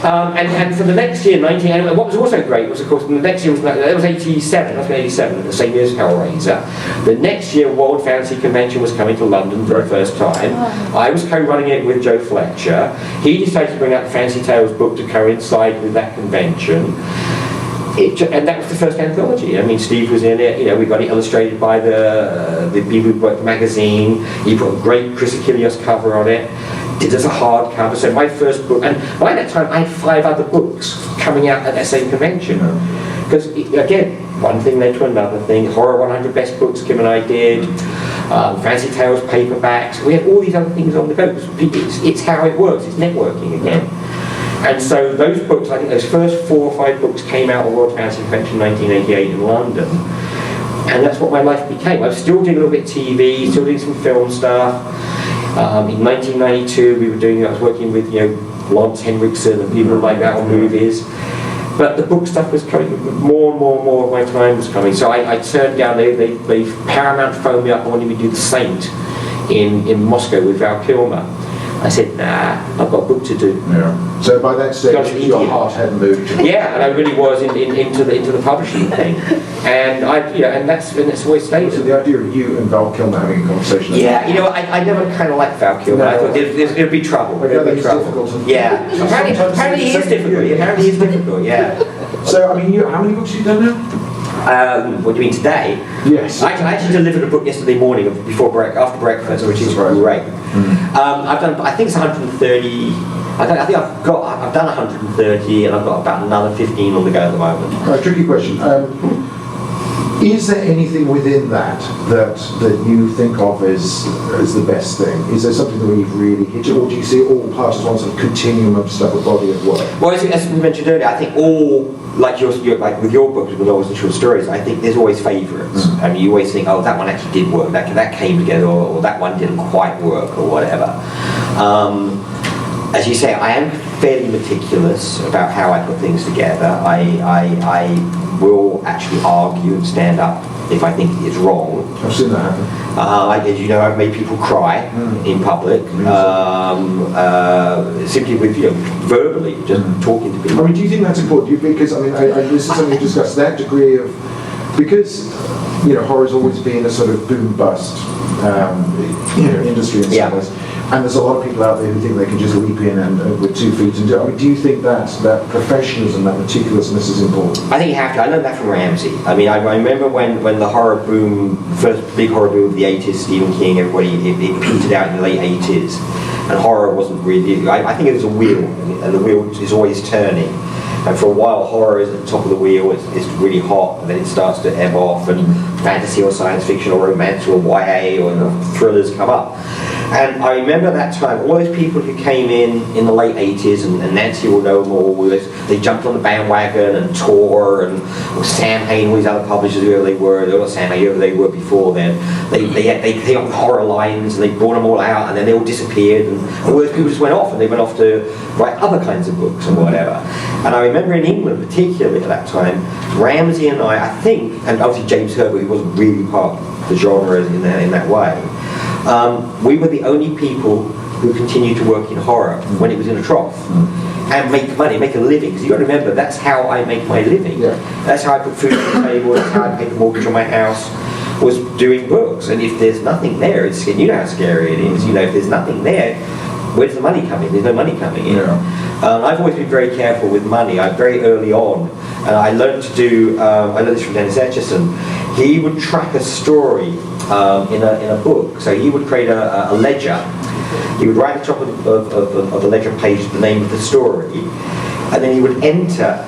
[SPEAKER 5] And for the next year, and what was also great was, of course, the next year was 87, that's 87, the same year as Hellraiser. The next year, World Fantasy Convention was coming to London for the first time. I was co-running it with Joe Fletcher. He decided to bring out the Fantasy Tales book to coincide with that convention. And that was the first anthology. I mean, Steve was in it. You know, we got it illustrated by the people who worked the magazine. He put a great Chris Achilles cover on it. Did as a hardcover. So my first book, and by that time I had 5 other books coming out at that same convention. Because again, one thing led to another thing. Horror 100 Best Books Kim and I did. Fantasy Tales paperbacks. We had all these other things on the go. It's how it works. It's networking again. And so those books, I think those first 4 or 5 books came out of World Fantasy Convention 1988 in London. And that's what my life became. I was still doing a little bit of TV, still doing some film stuff. In 1992, I was working with, you know, Lance Henriksen and people like that on movies. But the book stuff was coming, more and more of my time was coming. So I turned down, Paramount phoned me up and wanted me to do The Saint in Moscow with Val Kilmer. I said, nah, I've got a book to do.
[SPEAKER 4] Yeah. So by that stage, your heart had moved.
[SPEAKER 5] Yeah, and I really was into the publishing thing, and that's always stayed.
[SPEAKER 4] So the idea of you and Val Kilmer having a conversation.
[SPEAKER 5] Yeah, you know, I never kind of liked Val Kilmer. I thought there'd be trouble. There'd be trouble. Yeah. Apparently he is difficult. Apparently he's difficult. Yeah.
[SPEAKER 4] So I mean, how many books have you done now?
[SPEAKER 5] What do you mean today?
[SPEAKER 4] Yes.
[SPEAKER 5] I actually delivered a book yesterday morning after breakfast, which is great. I've done, I think it's 130. I think I've done 130, and I've got about another 15 on the go at the moment.
[SPEAKER 4] Tricky question. Is there anything within that you think of as the best thing? Is there something that you've really hit it, or do you see it all part as one sort of continuum of stuff, a body of work?
[SPEAKER 5] Well, as we mentioned earlier, I think all, like with your books, with novels and short stories, I think there's always favourites. I mean, you always think, oh, that one actually did work, that came together, or that one didn't quite work, or whatever. As you say, I am fairly meticulous about how I put things together. I will actually argue and stand up if I think it's wrong.
[SPEAKER 4] I've seen that happen.
[SPEAKER 5] As you know, I've made people cry in public, simply with, you know, verbally, just talking to people.
[SPEAKER 4] I mean, do you think that's important? Because I mean, this is something we discussed. That degree of, because you know, horror's always been a sort of boom bust, industry in some ways. And there's a lot of people out there who think they can just leap in and with 2 feet and do it. I mean, do you think that professionalism, that meticulousness is important?
[SPEAKER 5] I think you have to. I learned that from Ramsey. I mean, I remember when the horror boom, first big horror boom of the 80s, Stephen King, everybody, it petered out in the late 80s. And horror wasn't really, I think it was a wheel, and the wheel is always turning. And for a while, horror is at the top of the wheel, it's really hot, and then it starts to ebb off, and fantasy or science fiction or romance or YA or thrillers come up. And I remember that time, all those people who came in the late 80s, and Nancy will know more, they jumped on the bandwagon, and Tor, and Sam Hain, all these other publishers, whoever they were, not Sam Hain, whoever they were before then, they came up with horror lines, and they brought them all out, and then they all disappeared, and all those people just went off, and they went off to write other kinds of books and whatever. And I remember in England, particularly at that time, Ramsey and I think, and obviously James Herbert, who wasn't really part of the genre in that way, we were the only people who continued to work in horror when it was in a trough and make money, make a living. Because you've got to remember, that's how I make my living. Yeah. That's how I put food on the table, that's how I pay the mortgage on my house, was doing books. And if there's nothing there, you know how scary it is. You know, if there's nothing there, where's the money coming? There's no money coming in. Yeah. I've always been very careful with money. Very early on, I learned to do, I learned this from Dennis Etchison. He would track a story in a book. So he would create a ledger. He would write at the top of the ledger page the name of the story. and then he would enter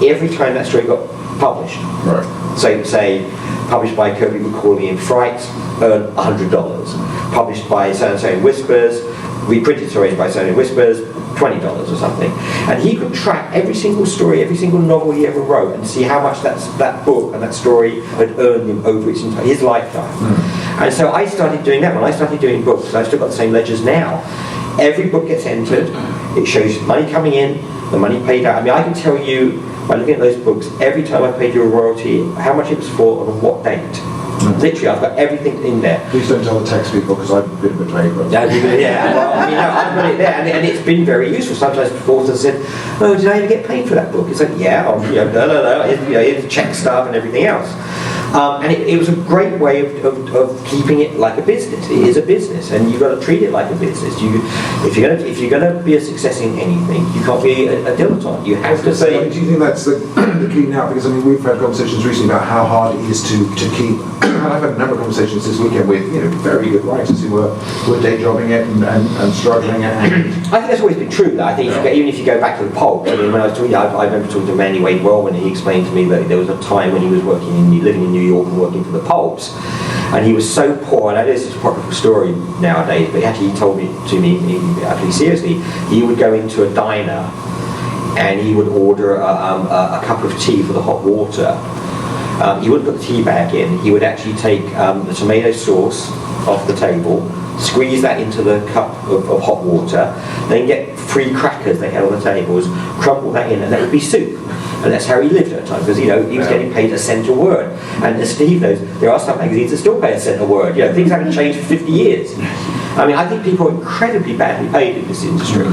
[SPEAKER 5] every time that story got published.
[SPEAKER 4] Right.
[SPEAKER 5] So say, published by Kobe Macaulay in Fright, earn $100. Published by so-and-so in Whispers, reprinted stories by so-and-so in Whispers, $20 or something. And he could track every single story, every single novel he ever wrote, and see how much that book and that story had earned him over his lifetime. And so I started doing that when I started doing books. I've still got the same ledgers now. Every book gets entered, it shows money coming in, the money paid out. I mean, I can tell you, by looking at those books, every time I paid you a royalty, how much it was for and on what date. Literally, I've got everything in there.
[SPEAKER 4] Please don't tell the tax people because I've been betrayed.
[SPEAKER 5] Yeah, well, I mean, no, I've got it there, and it's been very useful. Sometimes authors said, "Oh, did I ever get paid for that book?" It's like, "Yeah, no, here's the check stub and everything else." And it was a great way of keeping it like a business. It is a business, and you've got to treat it like a business. If you're gonna be a success in anything, you can't be a dilettante. You have to say.
[SPEAKER 4] Do you think that's the key now? Because I mean, we've had conversations recently about how hard it is to keep. And I've had a number of conversations this weekend with very good writers who were day jobbing it and struggling. And
[SPEAKER 5] I think that's always been true. Though I think even if you go back to the pulp, I mean, when I was talking, I remember talking to Manny Wade Wellman, and he explained to me that there was a time when he was living in New York and working for the pulps, and he was so poor. And I know this is a popular story nowadays, but he told me actually seriously, he would go into a diner and he would order a cup of tea for the hot water. He wouldn't put the tea bag in. He would actually take the tomato sauce off the table, squeeze that into the cup of hot water, then get 3 crackers they had on the tables, crumble that in, and that would be soup. And that's how he lived at the time, because he was getting paid a cent a word. And as Steve knows, there are some magazines that still pay a cent a word. Things haven't changed for 50 years. I mean, I think people are incredibly badly paid in this industry.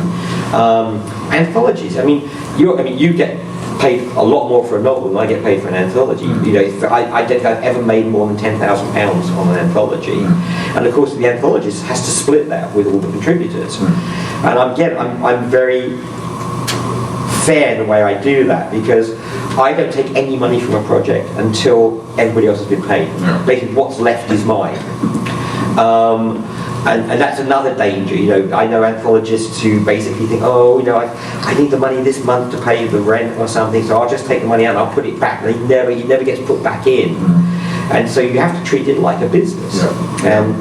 [SPEAKER 5] Anthologies. I mean, you get paid a lot more for a novel than I get paid for an anthology. I don't think I've ever made more than £10,000 on an anthology, and of course the anthologist has to split that with all the contributors. And I'm very fair in the way I do that, because I don't take any money from a project until everybody else has been paid. Basically, what's left is mine. And that's another danger. I know anthologists who basically think, I need the money this month to pay the rent or something, so I'll just take the money out and I'll put it back. And it never gets put back in. And so you have to treat it like a business. And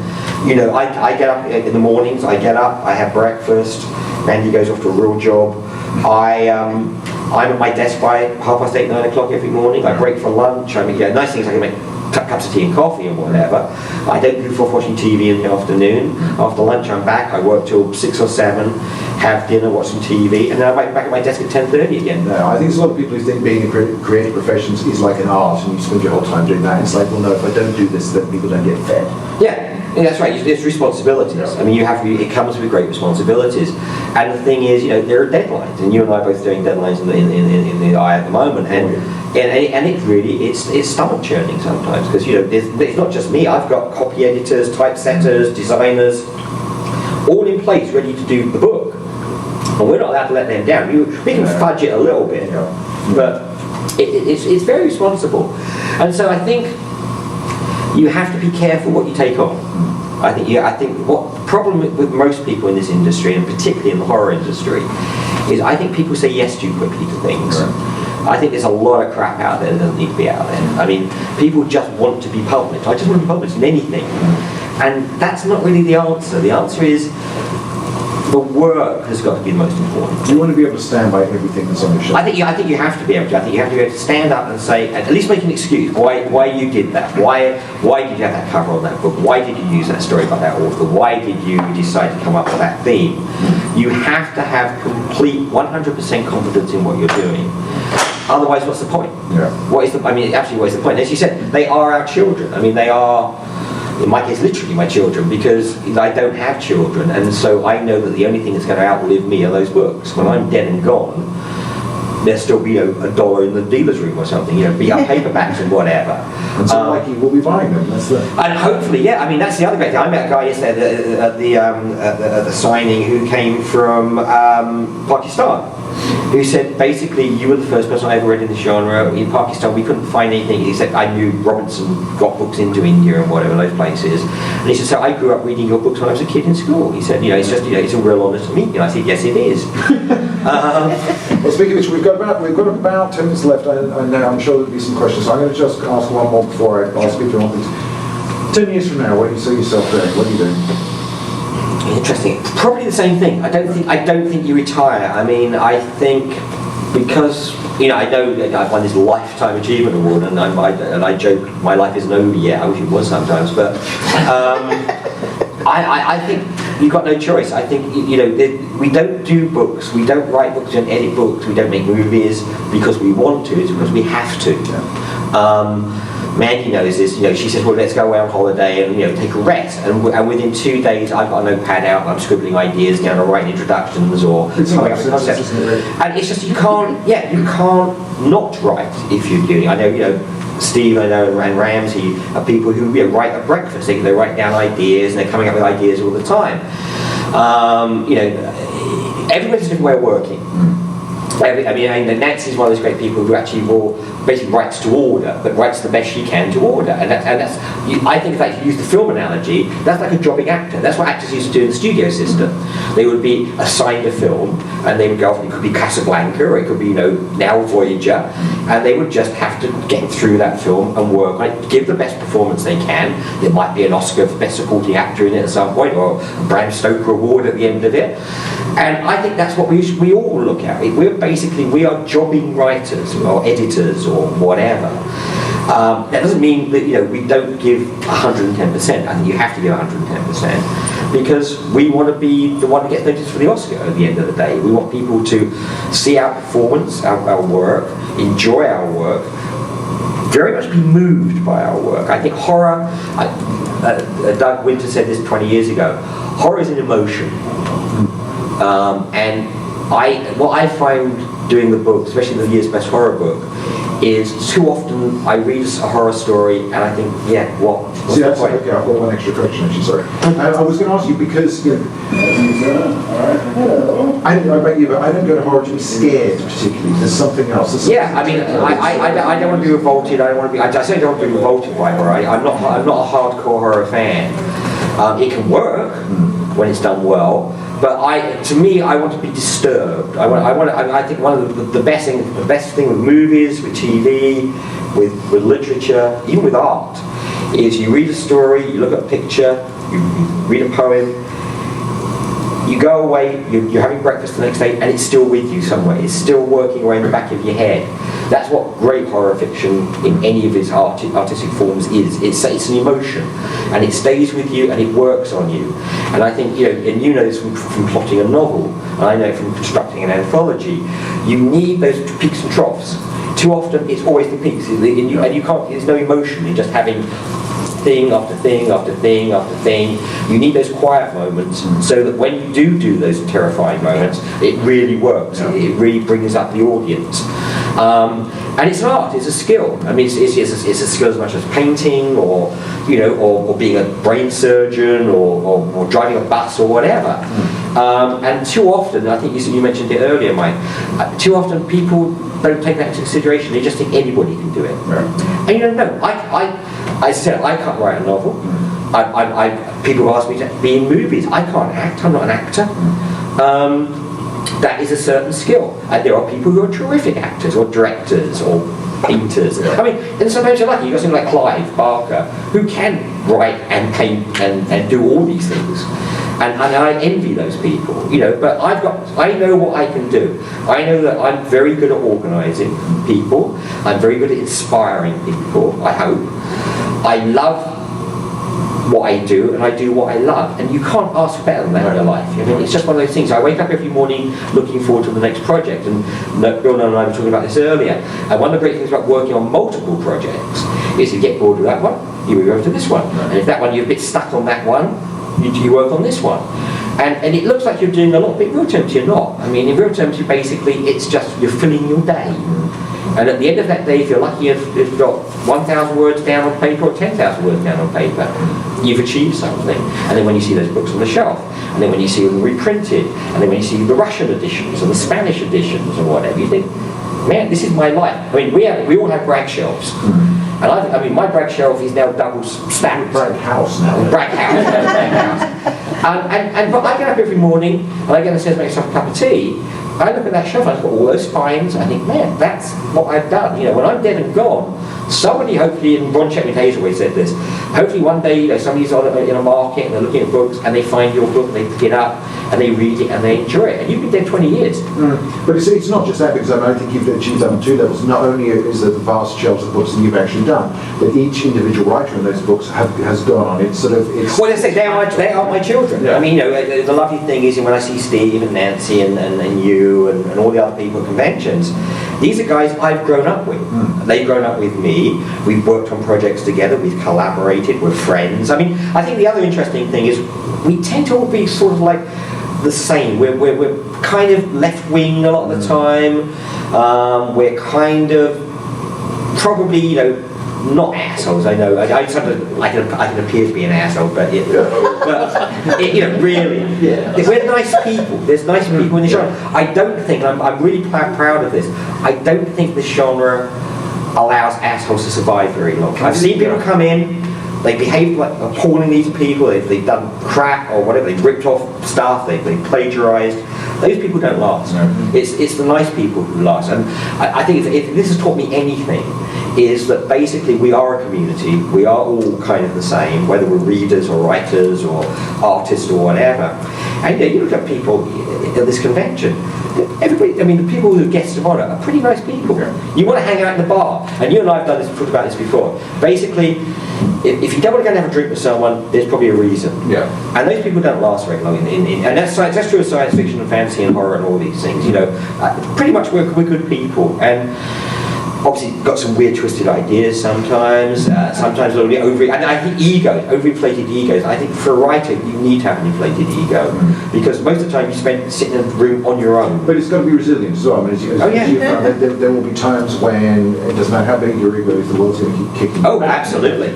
[SPEAKER 5] I get up in the mornings. I get up, I have breakfast. Andy goes off to a real job. I'm at my desk by 8:30, 9 o'clock every morning. I break for lunch. I mean, nice things I can make cups of tea and coffee and whatever. I don't goof off watching TV in the afternoon. After lunch I'm back, I work till 6 or 7, have dinner, watch some TV, and then I'm back at my desk at 10:30 again.
[SPEAKER 4] No, I think there's a lot of people who think being in creative professions is like an art and you spend your whole time doing that. It's like, well no, if I don't do this then people don't get fed.
[SPEAKER 5] Yeah, that's right. It's responsibilities. I mean, it comes with great responsibilities. And the thing is, there are deadlines, and you and I are both doing deadlines in the eye at the moment, and it really it's stomach churning sometimes, because it's not just me. I've got copy editors, typesetters, designers, all in place ready to do the book, and we're not allowed to let them down. We can fudge it a little bit, but it's very responsible, and so I think you have to be careful what you take on. I think what problem with most people in this industry, and particularly in the horror industry, is I think people say yes too quickly to things. I think there's a lot of crap out there that doesn't need to be out there. I mean, people just want to be published. I just want to be published in anything. And that's not really the answer. The answer is the work has got to be the most important.
[SPEAKER 4] Do you want to be able to stand by everything that's on your show?
[SPEAKER 5] I think you have to be able to. I think you have to be able to stand up and say, at least make an excuse why you did that. Why did you have that cover on that book? Why did you use that story by that author? Why did you decide to come up with that theme? You have to have complete 100% confidence in what you're doing. Otherwise, what's the point? What is the point? As you said, they are our children. I mean, they are, in my case, literally my children, because I don't have children, and so I know that the only thing that's going to outlive me are those books. When I'm dead and gone, there'll still be $1 in the dealer's room or something, be up paperbacks and whatever.
[SPEAKER 4] And so Mikey will be buying them.
[SPEAKER 5] And hopefully, yeah. I mean, that's the other great thing. I met a guy yesterday at the signing who came from Pakistan, who said basically, you were the first person I ever read in the genre. In Pakistan, we couldn't find anything. He said, I knew Robinson got books into India and whatever, those places. And he said, so I grew up reading your books when I was a kid in school. He said, it's just, it's a real honour to meet you. I said, yes, it is.
[SPEAKER 4] Well, speaking of which, we've got about 10 minutes left, and I'm sure there'll be some questions. So I'm going to just ask one more before I ask if you want these. 10 years from now, what do you see yourself doing? What are you doing?
[SPEAKER 5] Interesting. Probably the same thing. I don't think you retire. I mean, I think because I know that I've won this lifetime achievement award, and I joke my life isn't over yet. I wish it was sometimes, but I think you've got no choice. I think we don't do books, we don't write books, we don't edit books, we don't make movies because we want to. It's because we have to. Maggie knows this. She says, "Well, let's go away on holiday and take a rest." And within 2 days, I've got a notepad out and I'm scribbling ideas down or writing introductions or coming up with concepts. And it's just you can't not write if you're doing. I know Steve, I know, and Ramsey are people who write at breakfast. They write down ideas and they're coming up with ideas all the time. Everybody's a different way of working. Nancy's one of those great people who actually basically writes to order, but writes the best she can to order. And that's I think if I use the film analogy, that's like a jobbing actor. That's what actors used to do in the studio system. They would be assigned a film, and they would go off, and it could be Casablanca, or it could be Now Voyager, and they would just have to get through that film and work on it, give the best performance they can. There might be an Oscar for Best Supporting Actor in it at some point, or a Bram Stoker Award at the end of it. And I think that's what we all look at. We are jobbing writers or editors or whatever. That doesn't mean that we don't give 110%. I think you have to give 110% because we want to be the one that gets noticed for the Oscar at the end of the day. We want people to see our performance, our work, enjoy our work, very much be moved by our work. I think horror. Doug Winter said this 20 years ago. Horror is an emotion. And what I find doing the book, especially the year's best horror book, is too often I read a horror story and I think, what's the point?
[SPEAKER 4] Okay, I've got one extra question, actually, sorry. I was going to ask you because, I don't go to horror to be scared particularly. There's something else.
[SPEAKER 5] I don't want to be revolted. I certainly don't want to be revolted by horror. I'm not a hardcore horror fan. It can work when it's done well. But to me, I want to be disturbed. I think one of the best thing with movies, with TV, with literature, even with art, is you read a story, you look at a picture, you read a poem, you go away, you're having breakfast the next day, and it's still with you somewhere. It's still working away in the back of your head. That's what great horror fiction in any of its artistic forms is. It's an emotion, and it stays with you, and it works on you. And I think, and you know this from plotting a novel, and I know it from constructing an anthology, you need those peaks and troughs. Too often, it's always the peaks, and you can't. There's no emotion. You're just having thing after thing after thing after thing. You need those quiet moments so that when you do those terrifying moments, it really works. It really brings up the audience. And it's an art, it's a skill. I mean, it's a skill as much as painting or being a brain surgeon or driving a bus or whatever. And too often, I think you mentioned it earlier, Mike, too often people don't take that into consideration. They just think anybody can do it. Yeah. And no, I said I can't write a novel. People ask me to be in movies. I can't act, I'm not an actor. That is a certain skill. And there are people who are terrific actors or directors or painters. I mean, and sometimes you're lucky. You've got something like Clive Barker who can write and paint and do all these things. And I envy those people, but I know what I can do. I know that I'm very good at organising people. I'm very good at inspiring people, I hope. I love what I do, and I do what I love, and you can't ask for better than that in your life. I mean, it's just one of those things. I wake up every morning looking forward to the next project, and Bill and I were talking about this earlier, and one of the great things about working on multiple projects is you get bored with that one, you move over to this one, and if that one you're a bit stuck on that one, you work on this one. And it looks like you're doing a lot, but in real terms you're not. I mean, in real terms it's just you're filling your day. And at the end of that day, if you're lucky, if you've got 1,000 words down on paper or 10,000 words down on paper, you've achieved something. And then when you see those books on the shelf, and then when you see them reprinted, and then when you see the Russian editions and the Spanish editions and whatever, you think, man, this is my life. I mean, we all have brag shelves. And my brag shelf is now double stacked.
[SPEAKER 4] Brag house now.
[SPEAKER 5] Brag house. But I get up every morning and I get upstairs and make myself a cup of tea,
[SPEAKER 1] I look at that shelf, I've got all those spines, I think, man, that's what I've done. You know, when I'm dead and gone, somebody hopefully, and Ron Chetwynd Hayes always said this, hopefully one day, you know, somebody's in a market and they're looking at books and they find your book, they pick it up and they read it and they enjoy it. And you've been dead 20 years.
[SPEAKER 4] But it's not just that, because I think you've achieved that on two levels. Not only is there the vast shelves of books that you've actually done, but each individual writer in those books has gone on. It's sort of...
[SPEAKER 1] Well, let's say they are my children.
[SPEAKER 4] Yeah.
[SPEAKER 1] I mean, you know, the lovely thing is when I see Steve and Nancy and you and all the other people at conventions, these are guys I've grown up with. They've grown up with me. We've worked on projects together. We've collaborated. We're friends. I mean, I think the other interesting thing is we tend to all be sort of like the same. We're kind of left-wing a lot of the time. We're kind of probably, you know, not assholes. I know. I can appear to be an asshole, but you know, really, we're nice people. There's nice people in the genre. I don't think, and I'm really proud of this, I don't think this genre allows assholes to survive very long. I've seen people come in, they behave like appallingly to people, they've done crap or whatever, they've ripped off stuff, they've plagiarised. Those people don't last. It's the nice people who last. And I think if this has taught me anything, is that basically we are a community, we are all kind of the same, whether we're readers or writers or artists or whatever. And you look at people at this convention, everybody, I mean, the people who are guests of honour are pretty nice people. You want to hang out in the bar, and you and I have done this, talked about this before. Basically, if you don't want to go and have a drink with someone, there's probably a reason. And those people don't last very long. And that's true of science fiction and fantasy and horror and all these things. You know, pretty much we're good people. And obviously got some weird twisted ideas sometimes, sometimes a little bit and I think overinflated egos. I think for a writer you need to have an inflated ego, because most of the time you spend sitting in a room on your own.
[SPEAKER 4] But it's got to be resilient as well. I mean, as you found, there will be times when it doesn't matter how big your ego is, the world's going to keep kicking.
[SPEAKER 1] Oh, absolutely.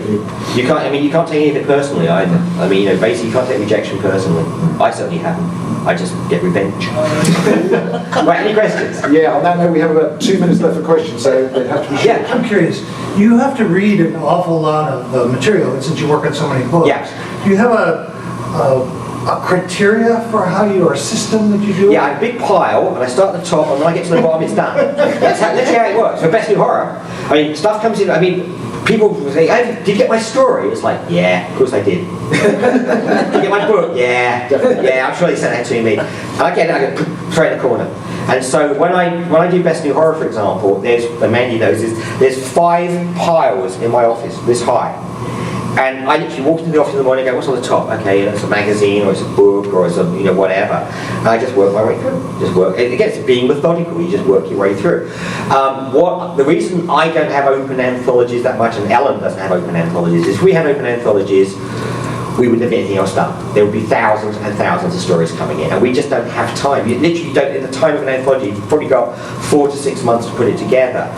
[SPEAKER 1] You can't take anything personally either. I mean, you know, basically you can't take rejection personally. I certainly haven't. I just get revenge. Right, any questions?
[SPEAKER 4] Yeah, on that note, we have about 2 minutes left for questions, so they'd have to be short.
[SPEAKER 1] Yeah.
[SPEAKER 6] I'm curious, you have to read an awful lot of material since you work on so many books.
[SPEAKER 1] Yeah.
[SPEAKER 6] Do you have a criteria for how you, or a system that you do?
[SPEAKER 1] Yeah, I have a big pile, and I start at the top, and when I get to the bottom, it's done. That's how it works. For best in horror, I mean, stuff comes in. I mean, people say, hey, "Did you get my story?" It's like, yeah, of course I did. Did you get my book? Yeah, I'm sure they sent that to me. And I get it, I go straight in the corner. And so when I do Best New Horror, for example, and Mandy knows this, there's 5 piles in my office, this high. And I literally walk into the office in the morning and go, what's on the top? Okay, it's a magazine, or it's a book, or it's a, you know, whatever. And I just work my way through. And again, it's being methodical, you just work your way through. The reason I don't have open anthologies that much, and Ellen doesn't have open anthologies, is if we had open anthologies, we wouldn't have anything else done. There would be thousands and thousands of stories coming in, and we just don't have time. You literally don't, in the time of an anthology, you've probably got 4 to 6 months to put it together.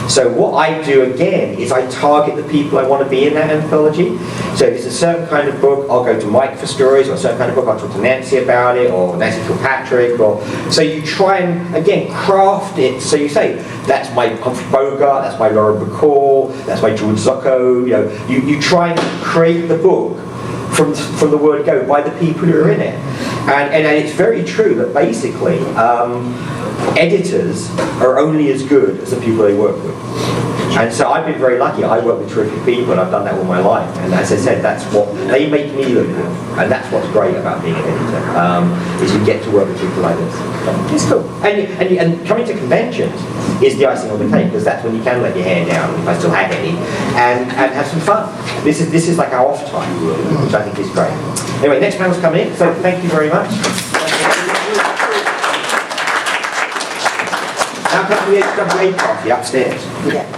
[SPEAKER 1] So what I do again is I target the people I want to be in that anthology. So if it's a certain kind of book, I'll go to Mike for stories, or a certain kind of book, I'll talk to Nancy about it, or Nancy Kilpatrick, or so you try and again craft it. So you say, that's my Humphrey Bogart, that's my Laura Bacall, that's my George Zucco. You know, you try and create the book from the word go by the people who are in it. And it's very true that basically editors are only as good as the people they work with. And so I've been very lucky. I work with terrific people, and I've done that all my life. And as I said, that's what they make me look good, and that's what's great about being an editor. Is you get to work with people like this. It's cool. And coming to conventions is the icing on the cake, because that's when you can let your hair down, if I still have any, and have some fun. This is like our off time, which I think is great. Anyway, next panel's coming in, so thank you very much. Now come to the HWA party upstairs.
[SPEAKER 3] Yeah.